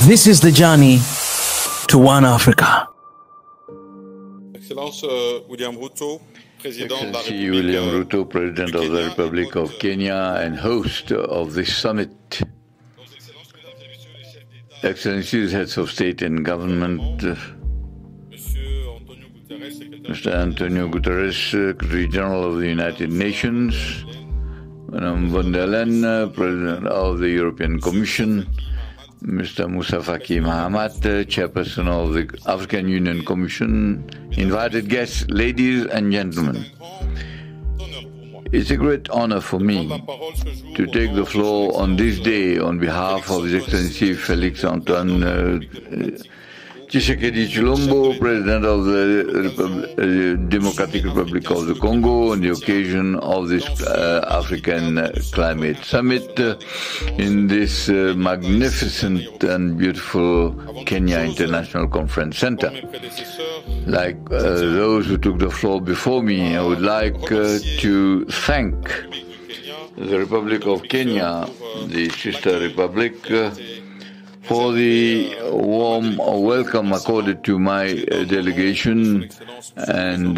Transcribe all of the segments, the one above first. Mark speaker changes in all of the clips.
Speaker 1: This is the journey to One Africa.
Speaker 2: Excellency William Ruto, President
Speaker 3: of the Republic of Kenya and host of this summit. Excellencies, heads of state and government, Mr. Antonio Guterres, Secretary General of the United Nations, Madame von der Leyen, President of the European Commission, Mr. Moussa Faki Mahamat, Chairperson of the African Union Commission, invited guests, ladies and gentlemen. It's a great honor for me to take the floor on this day on behalf of His Excellency Félix Antoine Tshisekedi Chilombo, President of the Democratic Republic of the Congo, on the occasion of this African Climate Summit in this magnificent and beautiful Kenya International Conference Center. Like those who took the floor before me, I would like to thank the Republic of Kenya, the sister republic, for the warm welcome accorded to my delegation, and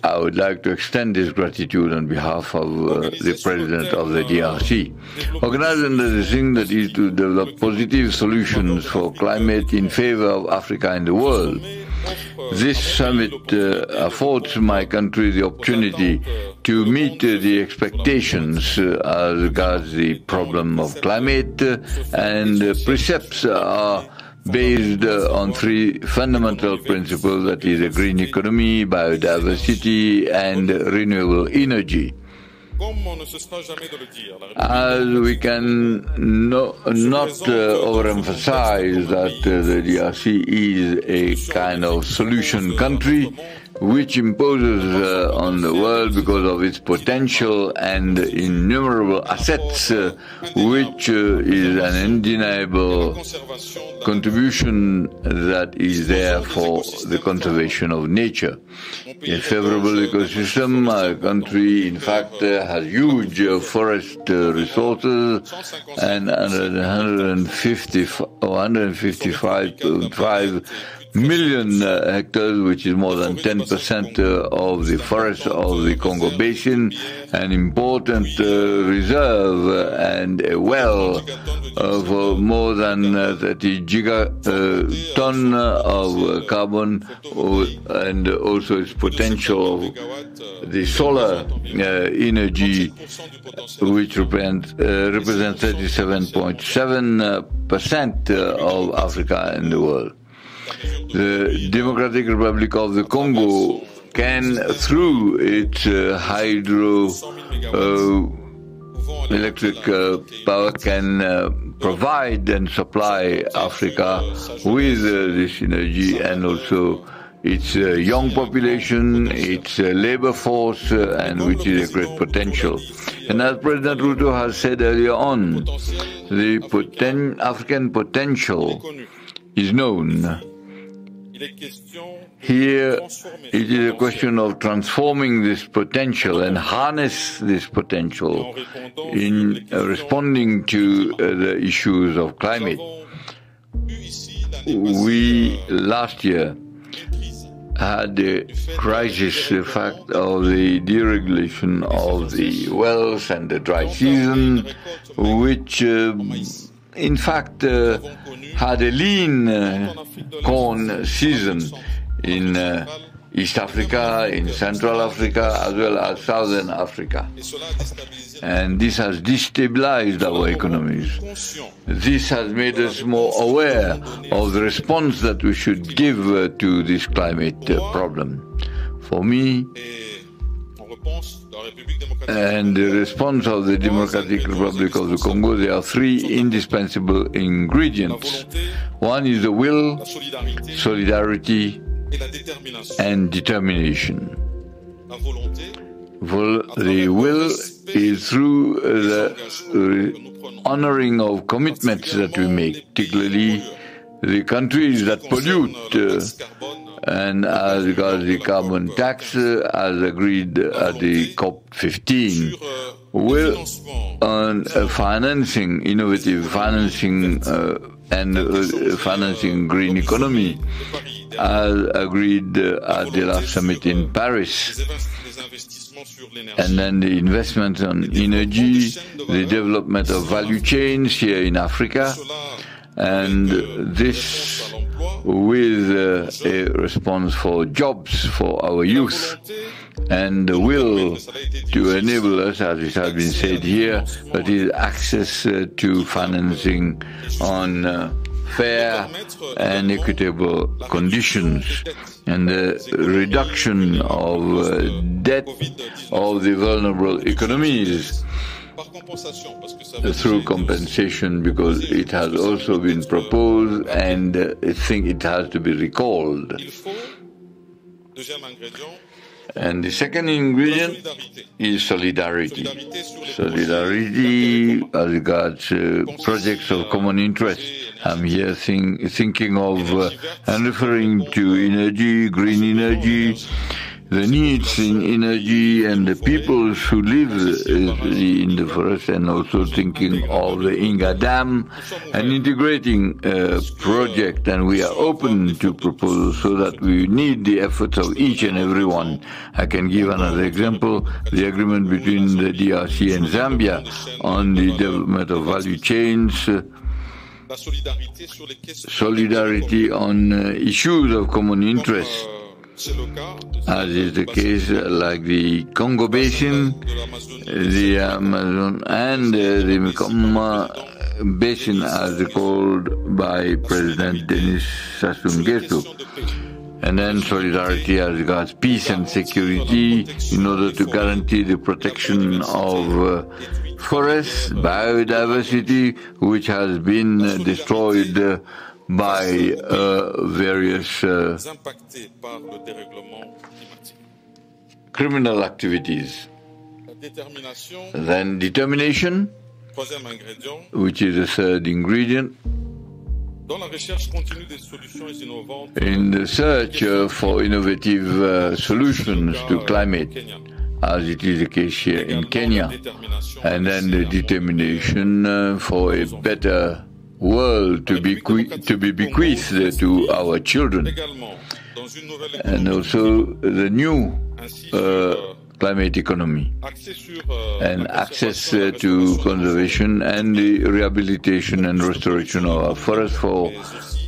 Speaker 3: I would like to extend this gratitude on behalf of the President of the DRC. Organizing the thing that is to develop positive solutions for climate in favor of Africa and the world. This summit affords my country the opportunity to meet the expectations as regards the problem of climate, and precepts are based on three fundamental principles, that is, a green economy, biodiversity, and renewable energy. As we can not overemphasize that the DRC is a kind of solution country which imposes on the world because of its potential and innumerable assets, which is an undeniable contribution that is there for the conservation of nature. A favorable ecosystem, our country in fact has huge forest resources and 155.5 million hectares, which is more than 10% of the forests of the Congo Basin, an important reserve and a well of more than 30 gigaton of carbon, and also its potential of the solar energy, which represents 37.7% of Africa and the world. The Democratic Republic of the Congo can, through its hydroelectric power, can provide and supply Africa with this energy, and also its young population, its labor force, and which is a great potential. And as President Ruto has said earlier on, the African potential is known. Here it is a question of transforming this potential and harness this potential in responding to the issues of climate. We last year had the crisis, the fact of the deregulation of the wells and the dry season, which in fact had a lean corn season in East Africa, in Central Africa, as well as Southern Africa. And this has destabilized our economies. This has made us more aware of the response that we should give to this climate problem. For me, and the response of the Democratic Republic of the Congo, there are three indispensable ingredients. One is the will, solidarity, and determination. The will is through the honoring of commitments that we make, particularly the countries that pollute, and as regards the carbon tax, as agreed at the COP15, will on financing, innovative financing and financing green economy, as agreed at the last summit in Paris. And then the investment on energy, the development of value chains here in Africa, and this with a response for jobs for our youth, and the will to enable us, as it has been said here, that is access to financing on fair and equitable conditions, and the reduction of debt of the vulnerable economies through compensation, because it has also been proposed and I think it has to be recalled. And the second ingredient is solidarity. Solidarity as regards projects of common interest. I'm here thinking of and referring to energy, green energy, the needs in energy and the people who live in the forest, and also thinking of the Inga Dam and integrating a project. And we are open to proposals so that we need the efforts of each and every one. I can give another example, the agreement between the DRC and Zambia on the development of value chains, solidarity on issues of common interest, as is the case like the Congo Basin, the Amazon, and the Mekong Basin, as called by President Denis Sassou Nguesso. And then solidarity as regards peace and security in order to guarantee the protection of forests, biodiversity, which has been destroyed by various criminal activities. Then determination, which is the third ingredient, in the search for innovative solutions to climate, as it is the case here in Kenya, and then the determination for a better world to be bequeathed to our children, and also the new climate economy, and access to conservation and the rehabilitation and restoration of our forests for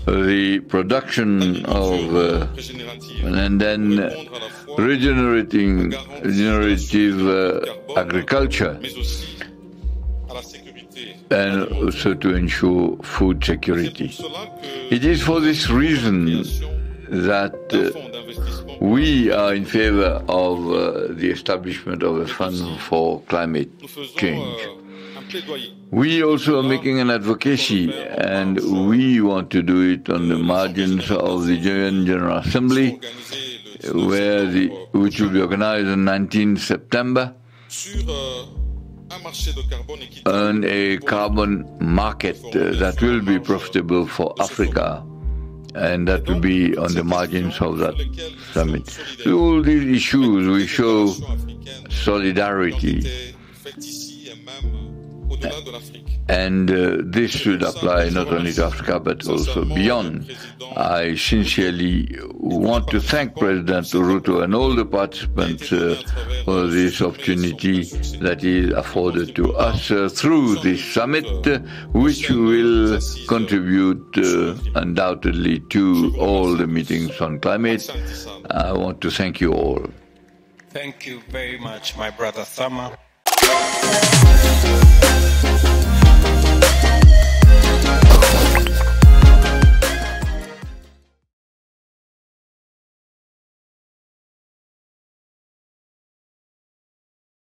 Speaker 3: the production of, and then regenerative agriculture, and also to ensure food security. It is for this reason that we are in favor of the establishment of a fund for climate change. We also are making an advocacy, and we want to do it on the margins of the UN General Assembly, which will be organized on 19 September, on a carbon market that will be profitable for Africa, and that will be on the margins of that summit. So all these issues, we show solidarity, and this should apply not only to Africa but also beyond. I sincerely want to thank President Ruto and all the participants for this opportunity that is afforded to us through this summit, which will contribute undoubtedly to all the meetings on climate. I want to thank you all.
Speaker 4: Thank you very much, my brother Thama.